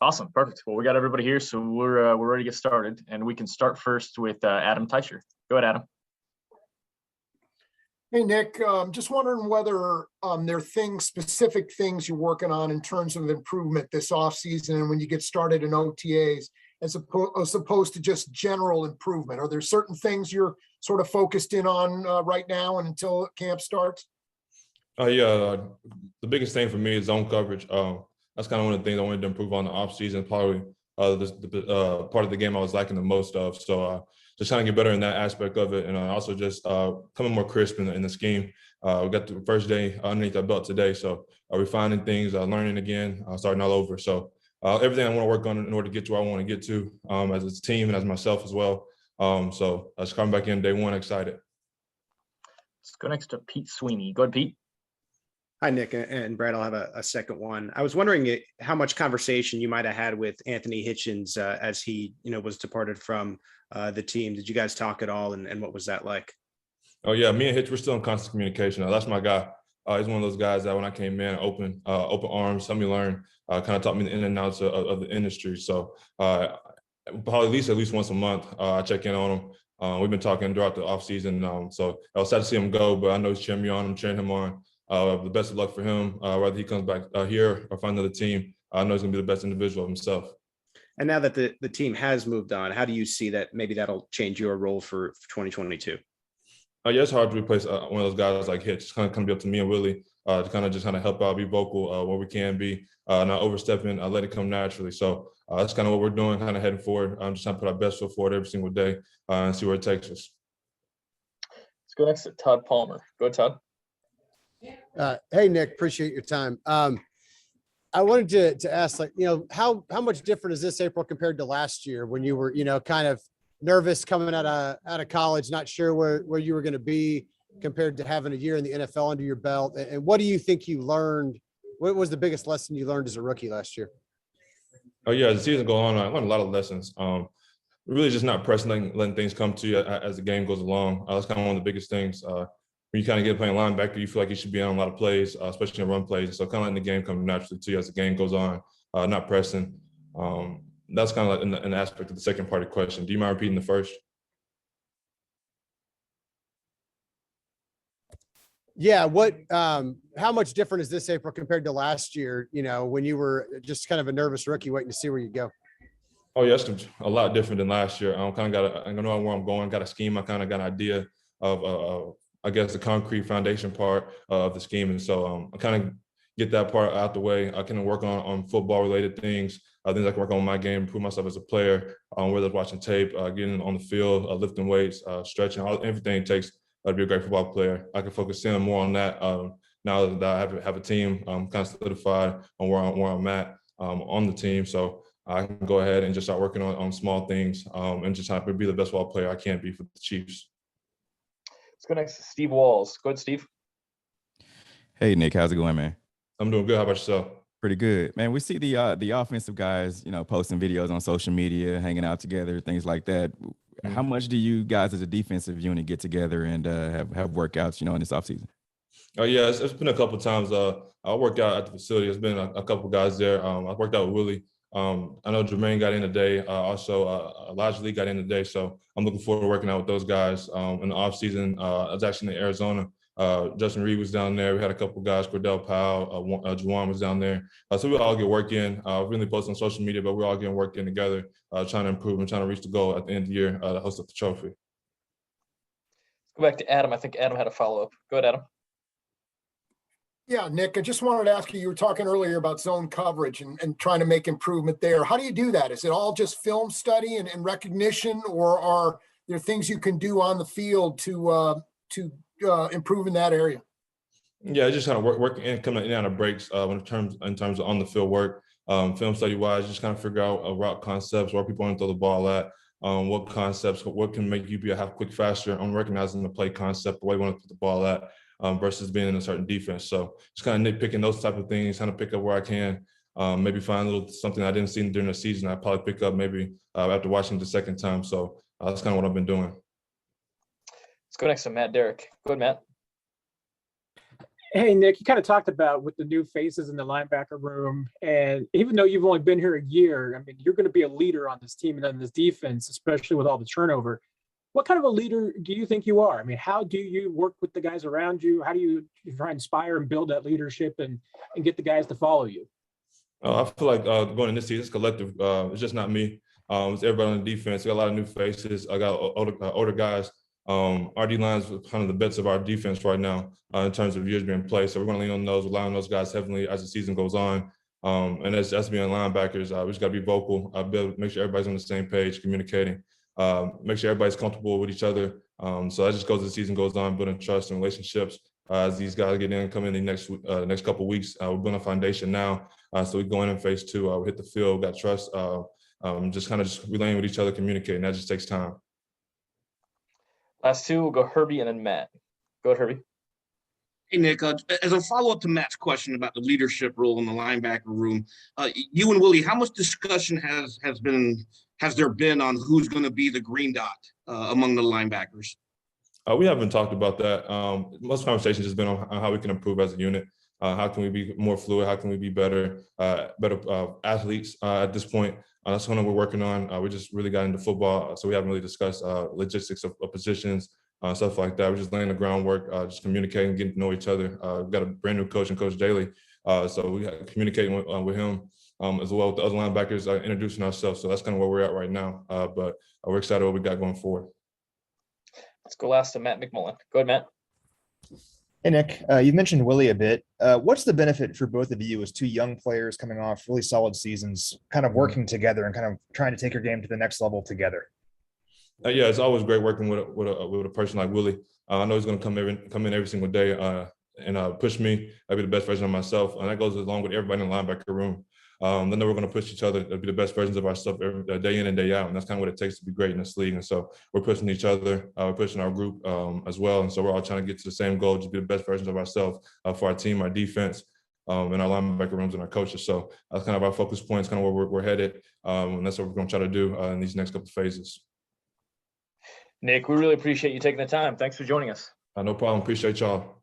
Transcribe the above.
Awesome. Perfect. Well, we got everybody here, so we're ready to get started, and we can start first with Adam Teicher. Go ahead, Adam. Hey, Nick, just wondering whether there are specific things you're working on in terms of improvement this offseason and when you get started in OTAs, as opposed to just general improvement. Are there certain things you're sort of focused in on right now and until camp starts? The biggest thing for me is zone coverage. That's kind of one of the things I wanted to improve on the offseason, probably the part of the game I was lacking the most of. So just trying to get better in that aspect of it, and also just coming more crisp in the scheme. We got the first day underneath our belt today, so refining things, learning again, starting all over. So everything I want to work on in order to get to where I want to get to as a team and as myself as well. So just coming back in day one, excited. Let's go next to Pete Sweeney. Go ahead, Pete. Hi, Nick and Brad. I'll have a second one. I was wondering how much conversation you might have had with Anthony Hitchens as he, was departed from the team. Did you guys talk at all, and what was that like? Oh yeah, me and Hitch, we're still in constant communication. That's my guy. He's one of those guys that when I came in, open arms, helped me learn, kind of taught me the in and outs of the industry. So probably at least once a month, I check in on him. We've been talking throughout the offseason. So I was sad to see him go, but I know he's cheering me on. I'm cheering him on. The best of luck for him, whether he comes back here or find another team. I know he's going to be the best individual of himself. And now that the team has moved on, how do you see that maybe that'll change your role for 2022? Yeah, it's hard to replace one of those guys like Hitch. It's kind of be up to me and Willie to kind of help out, be vocal where we can be, not overstepping, let it come naturally. So that's kind of what we're doing, kind of heading forward. I'm just trying to put our best foot forward every single day and see where it takes us. Let's go next to Todd Palmer. Go ahead, Todd. Hey, Nick, appreciate your time. I wanted to ask, how much different is this April compared to last year when you were, kind of nervous coming out of college, not sure where you were going to be compared to having a year in the NFL under your belt? And what do you think you learned? What was the biggest lesson you learned as a rookie last year? Oh yeah, as the season goes on, I learned a lot of lessons. Really just not pressing, letting things come to you as the game goes along. That's kind of one of the biggest things. When you kind of get playing linebacker, you feel like you should be on a lot of plays, especially in run plays. So kind of letting the game come naturally to you as the game goes on, not pressing. That's kind of like an aspect of the second part of the question. Do you mind repeating the first? Yeah. How much different is this April compared to last year, when you were just kind of a nervous rookie waiting to see where you go? Oh, yeah, it's a lot different than last year. I know where I'm going, got a scheme. I kind of got an idea of I guess the concrete foundation part of the scheme. And so I kind of get that part out the way. I can work on football related things I can work on my game, improve myself as a player, whether it's watching tape, getting on the field, lifting weights, stretching, everything it takes to be a great football player. I can focus in more on that now that I have a team kind of solidified on where I'm at on the team. So I can go ahead and just start working on small things and just try to be the best ball player I can be for the Chiefs. Let's go next to Steve Walls. Go ahead, Steve. Hey, Nick, how's it going, man? I'm doing good. How about yourself? Pretty good, man. We see the offensive guys, posting videos on social media, hanging out together, things like that. Mm-hmm. How much do you guys as a defensive unit get together and have workouts, in this offseason? Oh, yeah, it's been a couple of times. I worked out at the facility. There's been a couple of guys there. I worked out with Willie. I know Jermaine got in today. Also, Elijah Lee got in today. So I'm looking forward to working out with those guys in the offseason. I was actually in Arizona. Justin Reed was down there. We had a couple of guys, Cordell Powell, Juwan was down there. So we all get work in. Really post on social media, but we're all getting work in together, trying to improve and trying to reach the goal at the end of the year to host up the trophy. Let's go back to Adam. I think Adam had a follow-up. Go ahead, Adam. Yeah, Nick, I just wanted to ask you were talking earlier about zone coverage and trying to make improvement there. How do you do that? Is it all just film study and recognition, or are there things you can do on the field to improve in that area? Yeah, just kind of working and coming in and out of breaks in terms of on the field work, film study wise, just kind of figure out route concepts, where people want to throw the ball at, what concepts, what can make you be a half quick faster on recognizing the play concept, where you want to put the ball at versus being in a certain defense. So just kind of nitpicking those type of things, kind of pick up where I can, maybe find a little something I didn't see during the season. I probably pick up maybe after watching the second time. So that's kind of what I've been doing. Let's go next to Matt Derrick. Go ahead, Matt. Hey, Nick, you kind of talked about with the new faces in the linebacker room. And even though you've only been here a year, I mean, you're going to be a leader on this team and on this defense, especially with all the turnover. What kind of a leader do you think you are? I mean, how do you work with the guys around you? How do you try and inspire and build that leadership and get the guys to follow you? I feel like going in this season, it's collective. It's just not me. It's everybody on the defense. We got a lot of new faces. I got older guys. Our D line is kind of the best of our defense right now in terms of years being played. So we're going to lean on those, rely on those guys heavily as the season goes on. And that's being linebackers. We just got to be vocal, make sure everybody's on the same page, communicating, make sure everybody's comfortable with each other. So that just goes as the season goes on, building trust and relationships. As these guys get in, come in the next couple of weeks, we're building a foundation now. So we go in phase 2, we hit the field, got trust, just relaying with each other, communicating. That just takes time. Last two, we'll go Herbie and then Matt. Go ahead, Herbie. Hey, Nick, as a follow-up to Matt's question about the leadership role in the linebacker room, you and Willie, how much discussion has there been on who's going to be the green dot among the linebackers? We haven't talked about that. Most conversations has been on how we can improve as a unit. How can we be more fluid? How can we be better athletes at this point? That's something we're working on. We just really got into football, so we haven't really discussed logistics of positions, stuff like that. We're just laying the groundwork, just communicating, getting to know each other. We've got a brand new coach and Coach Daly, so we communicating with him as well with the other linebackers, introducing ourselves. So that's kind of where we're at right now. But we're excited what we got going forward. Let's go last to Matt McMullen. Go ahead, Matt. Hey, Nick, you mentioned Willie a bit. What's the benefit for both of you as two young players coming off really solid seasons, kind of working together and kind of trying to take your game to the next level together? Yeah, it's always great working with a person like Willie. I know he's going to come in every single day and push me. I'll be the best version of myself, and that goes along with everybody in the linebacker room. Then we're going to push each other to be the best versions of ourselves day in and day out, and that's kind of what it takes to be great in this league. And so we're pushing each other, we're pushing our group as well, and so we're all trying to get to the same goal, just be the best versions of ourselves for our team, our defense, and our linebacker rooms and our coaches. So that's kind of our focus points, kind of where we're headed, and that's what we're going to try to do in these next couple of phases. Nick, we really appreciate you taking the time. Thanks for joining us. No problem. Appreciate y'all.